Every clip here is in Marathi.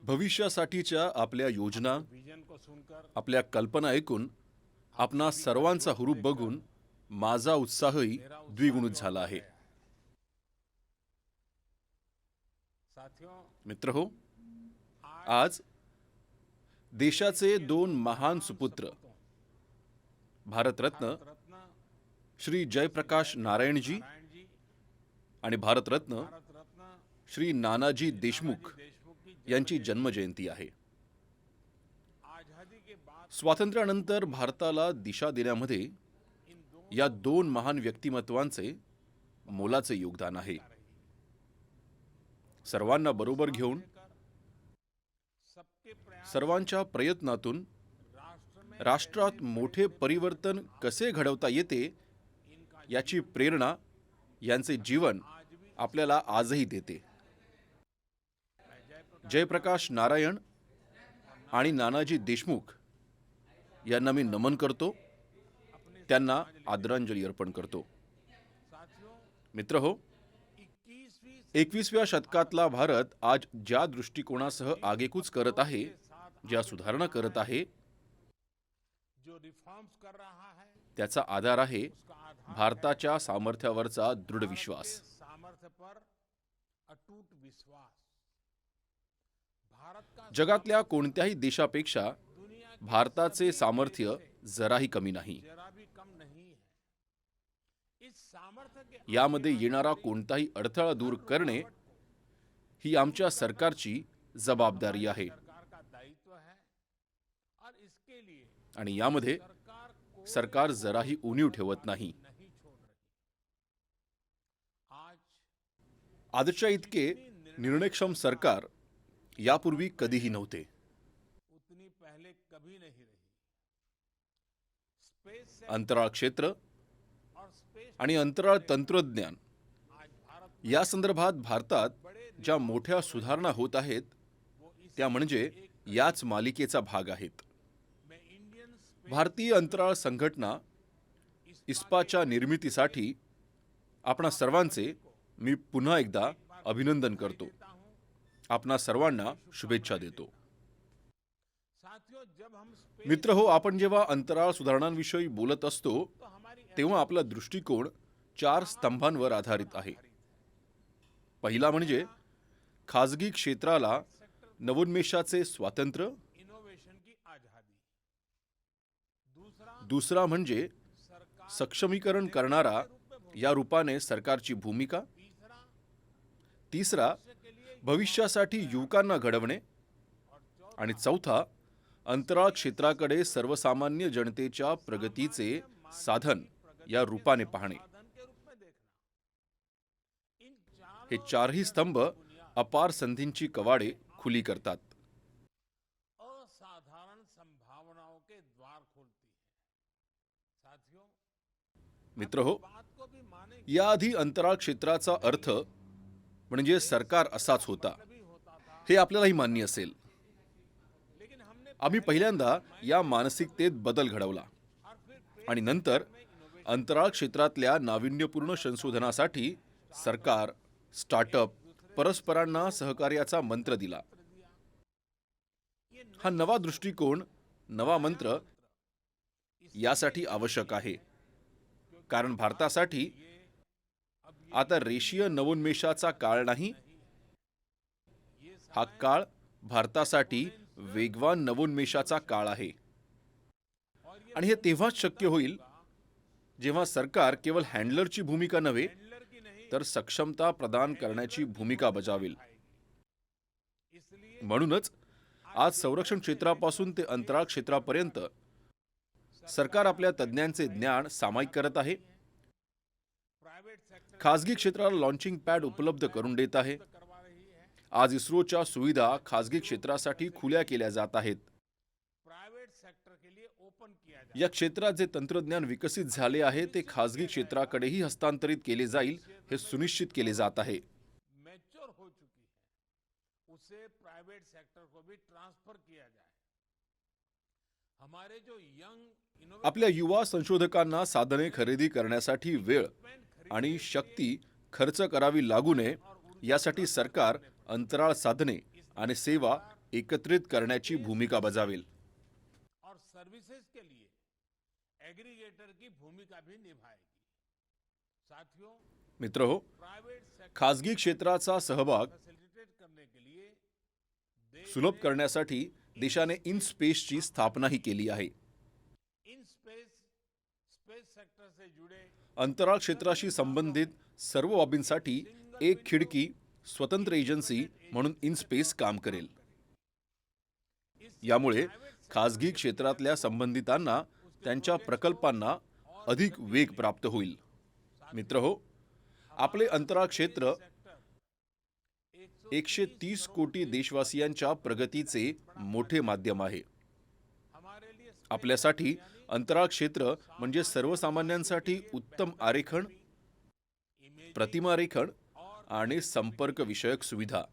भविष्यासाठीच्या आपल्या योजना, आपल्या कल्पना ऐकून आपणा सर्वांचा हुरूप बघून माझा उत्साहही द्विगुणित झाला आहे. मित्रहो, आज देशाचे दोन महान सुपुत्र भारतरत्न श्री जयप्रकाश नारायणजी आणि भारतरत्न श्री नानाजी देशमुख यांची जन्मजयंती आहे. स्वातंत्र्यानंतर भारताला दिशा देण्यामध्ये या दोन महान व्यक्तिमत्वांचे मोलाचे योगदान आहे. सर्वांना बरोबर घेऊन सर्वांच्या प्रयत्नातून राष्ट्रात मोठे परिवर्तन कसे घडवता येते याची प्रेरणा यांचे जीवन आपल्याला आजही देते. जयप्रकाश नारायण आणि नानाजी देशमुख यांना मी नमन करतो, त्यांना आदरांजली अर्पण करतो. मित्रहो, 21व्या शतकातला भारत आज ज्या दृष्टिकोनासह आगेकूच करत आहे, ज्या सुधारणा करत आहे, त्याचा आधार आहे भारताच्या सामर्थ्यावरचा दृढ विश्वास. जगातल्या कोणत्याही देशापेक्षा भारताचे सामर्थ्य जराही कमी नाही. यामध्ये येणारा कोणताही अडथळा दूर करणे ही आमच्या सरकारची जबाबदारी आहे. आणि यामध्ये सरकार जराही उणीव ठेवत नाही. आजच्या इतके निर्णयक्षम सरकार यापूर्वी कधीही नव्हते. अंतराळ क्षेत्र आणि अंतराळ तंत्रज्ञान या संदर्भात भारतात ज्या मोठ्या सुधारणा होत आहेत, त्या म्हणजे याच मालिकेचा भाग आहेत. भारतीय अंतराळ संघटना इस्पाच्या निर्मितीसाठी आपणा सर्वांचे मी पुन्हा एकदा अभिनंदन करतो. आपणा सर्वांना शुभेच्छा देतो. मित्रहो, आपण जेव्हा अंतराळ सुधारणांविषयी बोलत असतो तेव्हा आपला दृष्टिकोन 4 स्तंभांवर आधारित आहे. पहिला म्हणजे खाजगी क्षेत्राला नवोन्मेषाचे स्वातंत्र्य, दुसरा म्हणजे सक्षमीकरण करणारा या रूपाने सरकारची भूमिका, तिसरा भविष्यासाठी युवकांना घडवणे, आणि चौथा अंतराळ क्षेत्राकडे सर्वसामान्य जनतेच्या प्रगतीचे साधन या रूपाने पाहणे. हे चारही स्तंभ अपार संधींची कवाडे खुली करतात. मित्रहो, याआधी अंतराळ क्षेत्राचा अर्थ म्हणजे सरकार असाच होता, हे आपल्यालाही मान्य असेल. आम्ही पहिल्यांदा या मानसिकतेत बदल घडवला आणि नंतर अंतराळ क्षेत्रातल्या नाविन्यपूर्ण संशोधनासाठी सरकार, स्टार्टअप, परस्परांना सहकार्याचा मंत्र दिला. हा नवा दृष्टिकोन, नवा मंत्र यासाठी आवश्यक आहे, कारण भारतासाठी आता रेषीय नवोन्मेषाचा काळ नाही. हा काळ भारतासाठी वेगवान नवोन्मेषाचा काळ आहे. आणि हे तेव्हाच शक्य होईल जेव्हा सरकार केवळ हँडलरची भूमिका नव्हे तर सक्षमता प्रदान करण्याची भूमिका बजावेल. म्हणूनच आज संरक्षण क्षेत्रापासून ते अंतराळ क्षेत्रापर्यंत सरकार आपल्या तज्ञांचे ज्ञान सामायिक करत आहे. खासगी क्षेत्राला लॉन्चिंग पॅड उपलब्ध करून देत आहे. आज इस्रोच्या सुविधा खासगी क्षेत्रासाठी खुल्या केल्या जात आहेत. या क्षेत्रात जे तंत्रज्ञान विकसित झाले आहे ते खासगी क्षेत्राकडेही हस्तांतरित केले जाईल हे सुनिश्चित केले जात आहे. आपल्या युवा संशोधकांना साधने खरेदी करण्यासाठी वेळ आणि शक्ती खर्च करावी लागू नये यासाठी सरकार अंतराळ साधने आणि सेवा एकत्रित करण्याची भूमिका बजावेल. और सर्विसेज के लिए एग्रीगेटर की भूमिका भी निभाएगी. साथियों, मित्रहो, प्राइवेट सेक्टर खासगी क्षेत्राचा सहभाग फैसिलिटेट करने के लिए सुलभ करण्यासाठी देशाने इन स्पेसची स्थापनाही केली आहे. इन स्पेस सेक्टर से जुड़े अंतराळ क्षेत्राशी संबंधित सर्व बाबींसाठी एक खिडकी स्वतंत्र एजन्सी म्हणून इन स्पेस काम करेल. यामुळे खासगी क्षेत्रातल्या संबंधितांना त्यांच्या प्रकल्पांना अधिक वेग प्राप्त होईल. मित्रहो, आपले अंतराळ क्षेत्र 130 कोटी देशवासियांच्या प्रगतीचे मोठे माध्यम आहे. हमारे लिए आपल्यासाठी अंतराळ क्षेत्र म्हणजे सर्वसामान्यांसाठी उत्तम आरेखन, प्रतिमारेखन आणि संपर्क विषयक सुविधा.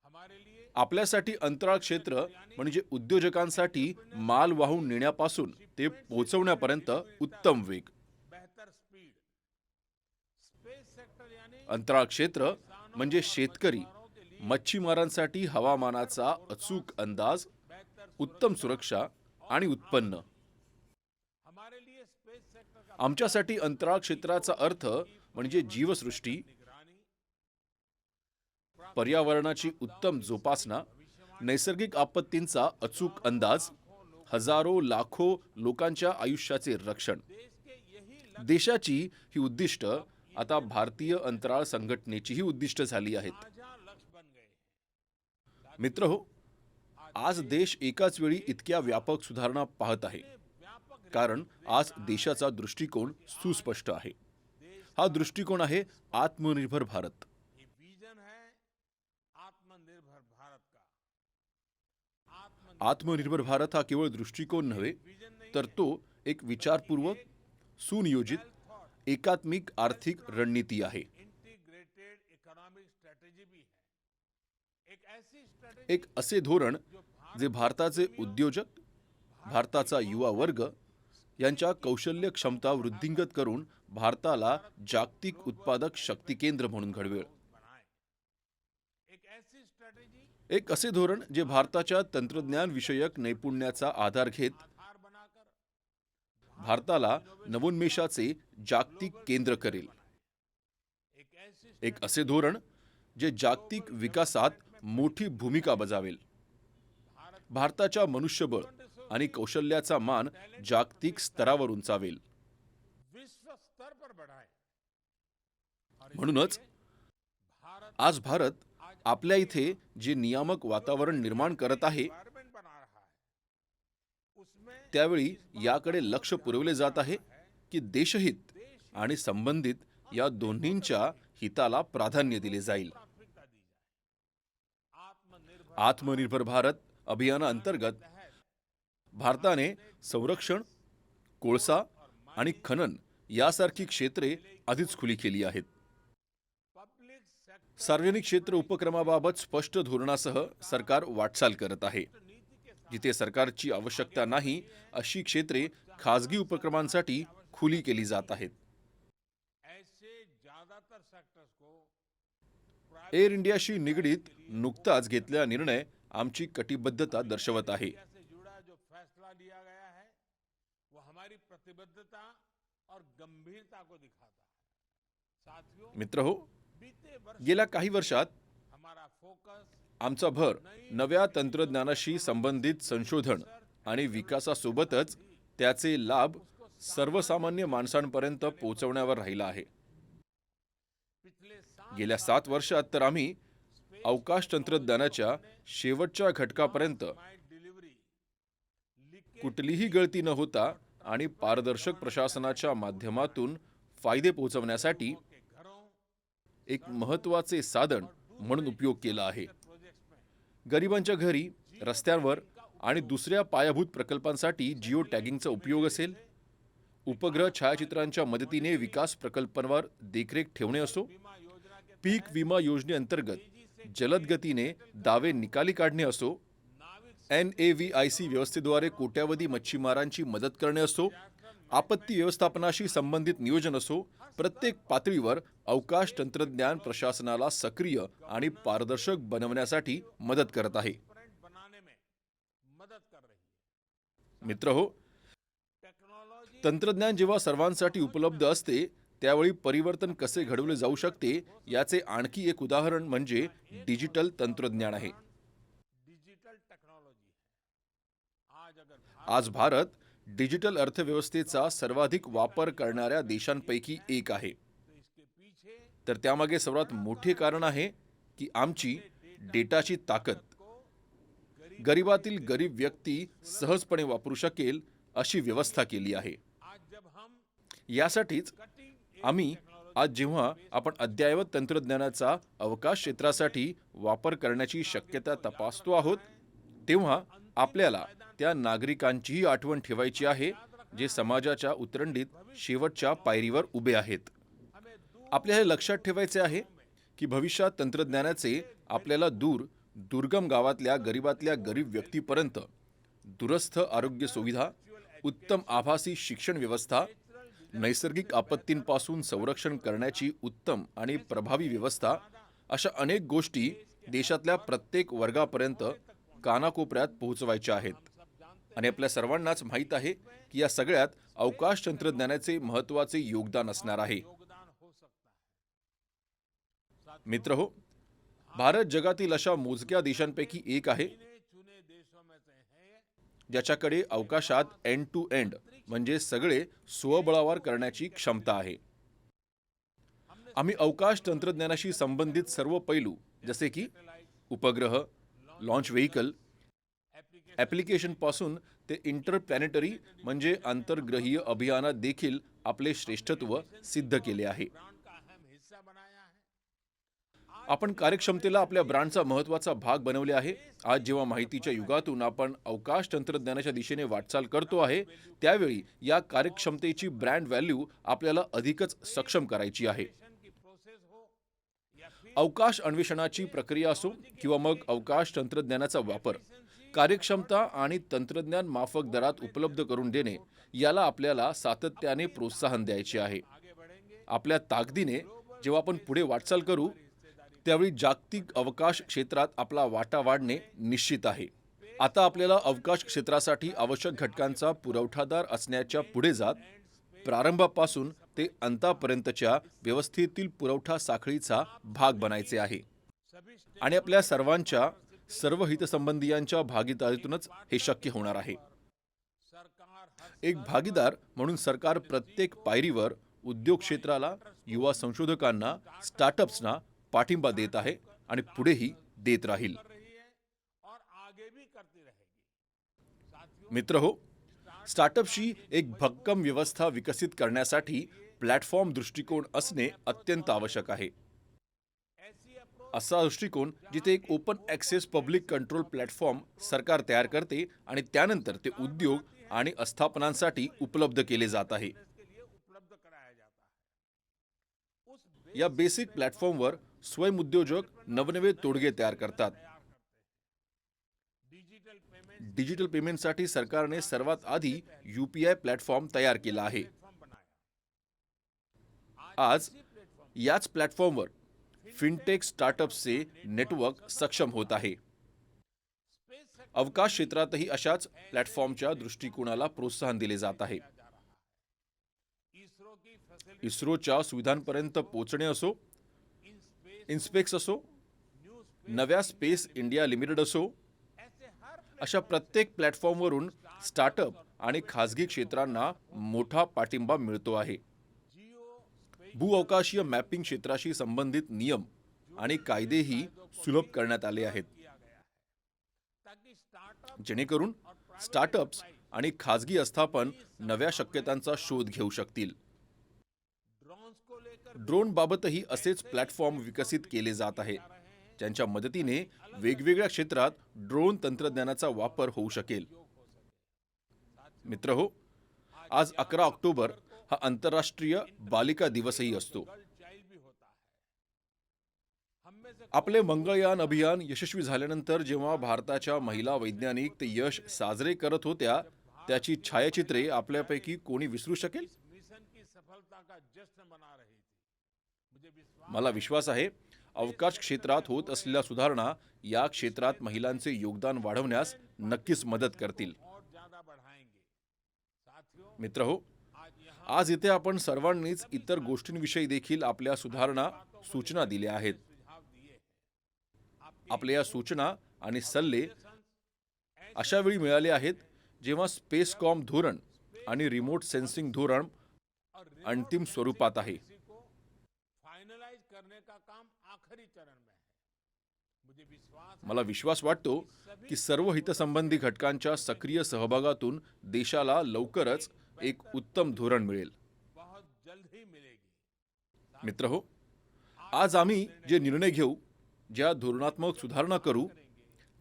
हमारे लिए आपल्यासाठी अंतराळ क्षेत्र म्हणजे उद्योजकांसाठी माल वाहून नेण्यापासून ते पोहोचवण्यापर्यंत उत्तम वेग. बेहतर स्पीड. स्पेस सेक्टर यानी अंतराळ क्षेत्र म्हणजे शेतकरी, मच्छीमारांसाठी हवामानाचा अचूक अंदाज, उत्तम सुरक्षा आणि उत्पन्न. हमारे लिए स्पेस सेक्टर का आमच्यासाठी अंतराळ क्षेत्राचा अर्थ म्हणजे जीवसृष्टी, निगरानी, पर्यावरणाची उत्तम जोपासना, नैसर्गिक आपत्तींचा अचूक अंदाज, हजारो लाखो लोकांच्या आयुष्याचे रक्षण. देश के यही देशाची ही उद्दिष्ट आता भारतीय अंतराळ संघटनेचीही उद्दिष्ट झाली आहेत. साझा लक्ष्य बन गए हैं. मित्रहो, आज देश एकाच वेळी इतक्या व्यापक सुधारणा पाहत आहे व्यापक कारण आज देशाचा दृष्टिकोन सुस्पष्ट आहे. हा दृष्टिकोन आहे आत्मनिर्भर भारत. ये विजन है आत्मनिर्भर भारत का. आत्मनिर्भर भारत हा केवळ दृष्टिकोन नव्हे, विजन नहीं तर तो एक विचारपूर्वक, सुनियोजित, एकात्मिक आर्थिक रणनीती आहे. इंटीग्रेटेड इकोनॉमिक स्ट्रेटेजी भी है. एक ऐसी स्ट्रेटेजी एक असे धोरण जे भारताचे उद्योजक, भारताचा युवा वर्ग यांच्या कौशल्य क्षमता वृद्धिंगत करून भारताला जागतिक उत्पादक शक्ती केंद्र म्हणून घडवेल. बनाए. एक ऐसी स्ट्रेटेजी एक असे धोरण जे भारताच्या तंत्रज्ञान विषयक नैपुण्याचा आधार घेत आधार बनाकर भारताला नवोन्मेषाचे जागतिक केंद्र करेल. एक ऐसी एक असे धोरण जे जागतिक विकासात मोठी भूमिका बजावेल. भारताच्या मनुष्यबळ आणि कौशल्याचा मान जागतिक स्तरावर उंचावेल. विश्व स्तर पर बढ़ाए. म्हणूनच भारत आज भारत आपल्या इथे जे नियामक वातावरण निर्माण करत आहे एनवायरनमेंट बना रहा है. उसमें त्यावेळी याकडे लक्ष पुरवले जात आहे की देशहित आणि संबंधित या दोन्हींच्या हिताला प्राधान्य दिले जाईल. प्राथमिकता दी जाए. आत्मनिर्भर भारत अभियानाअंतर्गत भारताने संरक्षण, कोळसा आणि खनन यासारखी क्षेत्रे आधीच खुली केली आहेत. पब्लिक सेक्टर सार्वजनिक क्षेत्र उपक्रमाबाबत स्पष्ट धोरणासह सरकार वाटचाल करत आहे. जिथे सरकारची आवश्यकता नाही अशी क्षेत्रे खासगी उपक्रमांसाठी खुली केली जात आहेत. ऐसे ज्यादातर सेक्टर्स को एअर इंडियाशी निगडीत नुकताच घेतलेला निर्णय आमची कटिबद्धता दर्शवत आहे. इंडिया से जुड़ा जो फैसला लिया गया है वो हमारी प्रतिबद्धता और गंभीरता को दिखाता है. साथियों, मित्रहो, बीते वर्ष गेल्या काही वर्षात हमारा फोकस आमचा भर नव्या तंत्रज्ञानाशी संबंधित संशोधन आणि विकासासोबतच त्याचे लाभ सर्वसामान्य माणसांपर्यंत पोहोचवण्यावर राहिला आहे. पिछले 7 गेल्या 7 वर्षात तर आम्ही अवकाश तंत्रज्ञानाच्या शेवटच्या घटकापर्यंत डिलीवरी कुठलीही गळती न होता आणि पारदर्शक प्रशासनाच्या माध्यमातून फायदे पोहोचवण्यासाठी के घरों एक महत्त्वाचे साधन म्हणून उपयोग केला आहे. प्रोजेक्ट्स में गरिबांच्या घरी, रस्त्यांवर आणि दुसऱ्या पायाभूत प्रकल्पांसाठी जिओ टॅगिंगचा उपयोग असेल, उपग्रह छायाचित्रांच्या मदतीने विकास प्रकल्पांवर देखरेख ठेवणे असो, बीमा योजना के पीक विमा योजनेअंतर्गत जलद गतीने दावे निकाली काढणे असो, नाविक NAVIC व्यवस्थेद्वारे कोट्यावधी मच्छीमारांची मदत करणे असो आपत्ती व्यवस्थापनाशी संबंधित नियोजन असो, प्रत्येक पातळीवर अवकाश तंत्रज्ञान प्रशासनाला सक्रिय आणि पारदर्शक बनवण्यासाठी मदत करत आहे. बनाने में मदद कर रही है. मित्रहो, टेक्नोलॉजी तंत्रज्ञान जेव्हा सर्वांसाठी उपलब्ध असते त्यावेळी परिवर्तन कसे घडवले जाऊ शकते याचे आणखी एक उदाहरण म्हणजे डिजिटल तंत्रज्ञान आहे. डिजिटल टेक्नोलॉजी है. आज भारत डिजिटल अर्थव्यवस्थेचा सर्वाधिक वापर करणाऱ्या देशांपैकी एक आहे. तो इसके पीछे तर त्यामागे सर्वात मोठे कारण आहे की आमची डेटाची ताकद गरिबातील गरीब व्यक्ती सहजपणे वापरू शकेल अशी व्यवस्था केली आहे. आज जब हम यासाठीच कटिंग आम्ही आज जेव्हा आपण अद्ययावत तंत्रज्ञानाचा अवकाश क्षेत्रासाठी वापर करण्याची शक्यता तपासतो आहोत तेव्हा आपल्याला त्या नागरिकांचीही आठवण ठेवायची आहे जे समाजाच्या उतरंडीत शेवटच्या पायरीवर उभे आहेत. आपल्या हे लक्षात ठेवायचे आहे की भविष्यात तंत्रज्ञानाचे आपल्याला दुर्गम गावातल्या गरीबातल्या गरीब व्यक्तीपर्यंत दूरस्थ आरोग्य सुविधा, उत्तम आभासी शिक्षण व्यवस्था, नैसर्गिक आपत्तींपासून संरक्षण करण्याची उत्तम आणि प्रभावी व्यवस्था अशा अनेक गोष्टी देशातल्या प्रत्येक वर्गापर्यंत कानाकोपऱ्यात पोहोचवायच्या आहेत. आणि आपल्या सर्वांनाच माहीत आहे की या सगळ्यात अवकाश तंत्रज्ञानाचे महत्त्वाचे योगदान असणार आहे. योगदान हो सकता है. मित्रहो, भारत जगातील अशा मोजक्या देशांपैकी एक आहे चुने देशों में से है ज्याच्याकडे अवकाशात एंड टू एंड म्हणजे सगळे स्वबळावर करण्याची क्षमता आहे. आम्ही अवकाश तंत्रज्ञानाशी संबंधित सर्व पैलू जसे की उपग्रह, लॉन्च व्हेइकल, ॲप्लिकेशन पासून ते इंटरप्लॅनेटरी म्हणजे आंतरग्रहीय अभियानात देखील आपले श्रेष्ठत्व सिद्ध केले आहे. ब्रांड का अहम हिस्सा बनाया है. आपण कार्यक्षमतेला आपल्या ब्रँडचा महत्त्वाचा भाग बनवले आहे. आज जेव्हा माहितीच्या युगातून आपण अवकाश तंत्रज्ञानाच्या दिशेने वाटचाल करतो आहे त्यावेळी या कार्यक्षमतेची ब्रँड व्हॅल्यू आपल्याला अधिकच सक्षम करायची आहे. की प्रोसेस हो या फिर अवकाश अन्वेषणाची प्रक्रिया असो किंवा मग अवकाश तंत्रज्ञानाचा वापर, कार्यक्षमता आणि तंत्रज्ञान माफक दरात उपलब्ध करून देणे याला आपल्याला सातत्याने प्रोत्साहन द्यायचे आहे. आपल्या ताकदीने जेव्हा आपण पुढे वाटचाल करू त्यावेळी जागतिक अवकाश क्षेत्रात आपला वाटा वाढणे निश्चित आहे. आता आपल्याला अवकाश क्षेत्रासाठी आवश्यक घटकांचा पुरवठादार असण्याच्या पुढे जात प्रारंभापासून ते अंतापर्यंतच्या व्यवस्थेतील पुरवठा साखळीचा भाग बनायचे आहे. आणि आपल्या सर्वांच्या सर्व हितसंबंधियांच्या भागीदारीतूनच हे शक्य होणार आहे. एक भागीदार म्हणून सरकार प्रत्येक पायरीवर उद्योग क्षेत्राला, युवा संशोधकांना, स्टार्टअप्सना पाठिंबा देत आहे आणि पुढेही देत राहील. और आगे भी करती रहेगी. मित्रहो, स्टार्टअपशी एक भक्कम व्यवस्था विकसित करण्यासाठी प्लॅटफॉर्म दृष्टिकोन असणे अत्यंत आवश्यक आहे. असा दृष्टिकोन जिथे एक open access public control platform सरकार तयार करते आणि त्यानंतर ते उद्योग आणि आस्थापनांसाठी उपलब्ध केले जात आहे. उपलब्ध कराया जाता है. या बेसिक प्लॅटफॉर्मवर स्वयंउद्योजक नवनवे तोडगे तयार करतात. डिजिटल पेमेंट डिजिटल पेमेंटसाठी सरकारने सर्वात आधी UPI प्लॅटफॉर्म तयार केला आहे. बनाया. आज याच प्लॅटफॉर्मवर फिनटेक स्टार्टअप्सचे नेटवर्क सक्षम होत आहे. अवकाश क्षेत्रातही अशाच प्लॅटफॉर्मच्या दृष्टिकोनाला प्रोत्साहन दिले जात आहे. इसरो की फैसिलिटी इस्रोच्या सुविधांपर्यंत पोहोचणे असो, इन्स्पेक्स असो, नव्या स्पेस इंडिया लिमिटेड असो, ऐसे हर अशा प्रत्येक प्लॅटफॉर्मवरून स्टार्टअप आणि खाजगी क्षेत्रांना मोठा पाठिंबा मिळतो आहे. भूअवकाशीय मॅपिंग क्षेत्राशी संबंधित नियम आणि कायदेही सुलभ करण्यात आले आहेत ताकि स्टार्टअप जेणेकरून स्टार्टअप्स आणि खाजगी आस्थापन नव्या शक्यतांचा शोध घेऊ शकतील. ड्रोन्स को लेकर ड्रोन बाबतही असेच प्लॅटफॉर्म विकसित केले जात आहे ज्यांच्या मदतीने वेगवेगळ्या क्षेत्रात ड्रोन तंत्रज्ञानाचा वापर होऊ शकेल. मित्रहो, आज 11 ऑक्टोबर हा आंतरराष्ट्रीय बालिका दिवसही असतो. चाइल्ड भी होता है. हम में से आपले मंगळयान अभियान यशस्वी झाल्यानंतर जेव्हा भारताच्या महिला वैज्ञानिक ते यश साजरे करत होत्या त्याची छायाचित्रे आपल्यापैकी कोणी विसरू शकेल? इस मिशन की सफलता का जश्न मना रही थी। मुझे विश्वास मला विश्वास आहे अवकाश क्षेत्रात होत असलेल्या सुधारणा या क्षेत्रात महिलांचे योगदान वाढवण्यास नक्कीच मदत करतील. और ज्यादा बढ़ाएंगे। साथियों, मित्रहो, आज यहाँ आज इथे आपण सर्वांनीच इतर गोष्टींविषयी देखील आपल्या सुधारणा सूचना दिल्या आहेत. सुझाव दिए हैं। आपल्या या सूचना आणि सल्ले आपके अशा वेळी मिळाले आहेत जेव्हा स्पेसकॉम धोरण आणि रिमोट सेन्सिंग धोरण और अंतिम स्वरूपात आहे. इसी को फाइनलाइज करने का काम आखिरी चरण में है। मुझे विश्वास है मला विश्वास वाटतो की सर्व हितसंबंधी घटकांच्या सक्रिय सहभागातून देशाला लवकरच एक उत्तम धोरण मिळेल. बहुत जल्द ही मिलेगी। मित्रहो, आज आम्ही जे निर्णय घेऊ, ज्या धोरणात्मक सुधारणा करू,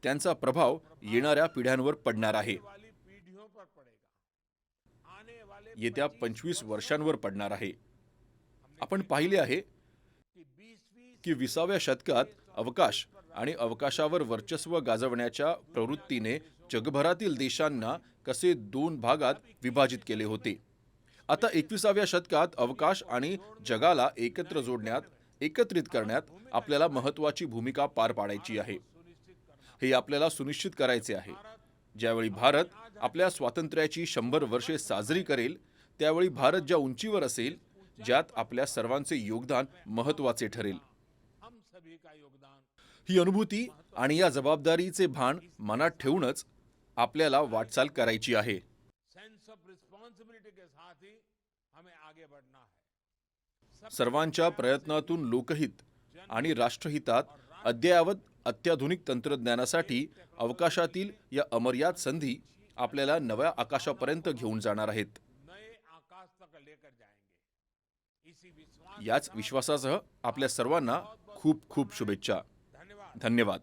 त्यांचा प्रभाव येणाऱ्या पिढ्यांवर पडणार आहे. वाली पीढ़ियों पर पड़ेगा। आने वाले येत्या 25 वर्षांवर पडणार आहे. आपण पाहिले आहे की 20वीं की 20व्या शतकात अवकाश आणि अवकाशावर वर्चस्व गाजवण्याच्या प्रवृत्तीने जगभरातील देशांना कसे 2 भागात विभाजित केले होते. आता 21व्या शतकात अवकाश आणि जगाला एकत्र जोडण्यात, एकत्रित करण्यात आपल्याला महत्त्वाची भूमिका पार पाडायची आहे. हे आपल्याला सुनिश्चित करायचे आहे. ज्यावेळी भारत आपल्या स्वातंत्र्याची 100 वर्षे साजरी करेल, त्यावेळी भारत ज्या उंचीवर असेल, ज्यात आपल्या सर्वांचे योगदान महत्त्वाचे ठरेल. हम सभी का योगदान ही अनुभूती आणि या जबाबदारीचे भान मनात ठेवूनच आपल्याला वाटचाल करायची आहे. सेंस ऑफ रिस्पांसिबिलिटी के साथ ही हमें आगे बढ़ना है। सर्वांच्या प्रयत्नातून लोकहित आणि राष्ट्रहितात अद्ययावत अत्याधुनिक तंत्रज्ञानासाठी अवकाशातील या अमर्याद संधी आपल्याला नव्या आकाशापर्यंत घेऊन जाणार आहेत. नए आकाश तक लेकर जाएंगे। इसी विश्वास याच विश्वासासह आपल्या सर्वांना खूप खूप शुभेच्छा. धन्यवाद। धन्यवाद.